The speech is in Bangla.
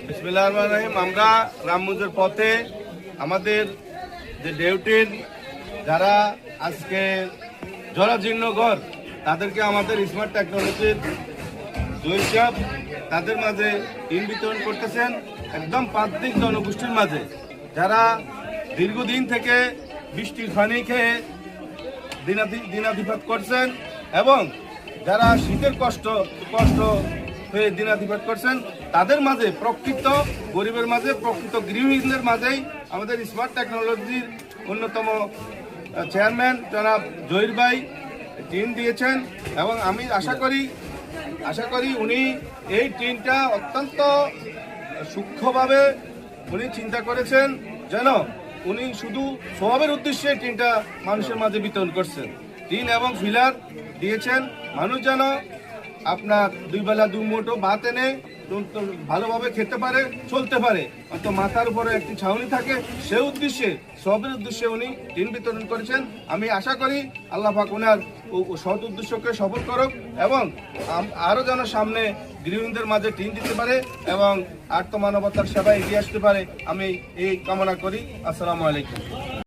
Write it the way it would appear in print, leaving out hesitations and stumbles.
বিসমিল্লাহির রহমানির রহিম। আমরা রামগঞ্জের পথে আমাদের যে ডিউটির যারা আজকে জরাজীর্ণ ঘর তাদেরকে আমাদের স্মার্ট টেকনোলজির জহির সাহেব তাদের মাঝে টিন বিতরণ করতেছেন একদম প্রান্তিক জনগোষ্ঠীর মাঝে, যারা দীর্ঘদিন থেকে বৃষ্টির পানি খেয়ে দিনাতিপাত করছেন এবং যারা শীতের কষ্ট হয়ে দিনাতিপাত করছেন তাদের মাঝে, প্রকৃত গরিবের মাঝে, প্রকৃত গৃহহীনদের মাঝেই আমাদের স্মার্ট টেকনোলজির অন্যতম চেয়ারম্যান জনাব জহির ভাই টিন দিয়েছেন এবং আমি আশা করি উনি এই টিনটা অত্যন্ত সূক্ষ্মভাবে উনি চিন্তা করেছেন, যেন উনি শুধু স্বভাবের উদ্দেশ্যে টিনটা মানুষের মাঝে বিতরণ করছেন। টিন এবং ফিলার দিয়েছেন মানুষ যেন আপনার দুই বেলা দু মুঠো ভাত এনে ভালোভাবে খেতে পারে, চলতে পারে, অন্ত মাথার উপরে একটি ছাউনি থাকে, সে উদ্দেশ্যে, সবের উদ্দেশ্যে উনি টিন বিতরণ করেছেন। আমি আশা করি আল্লাহ পাক ওনার সৎ উদ্দেশ্যকে সফল করুক এবং আরও যেন সামনে গৃহহীনদের মাঝে টিন দিতে পারে এবং আত্মমানবতার সেবায় এগিয়ে আসতে পারে, আমি এই কামনা করি। আসসালামু আলাইকুম।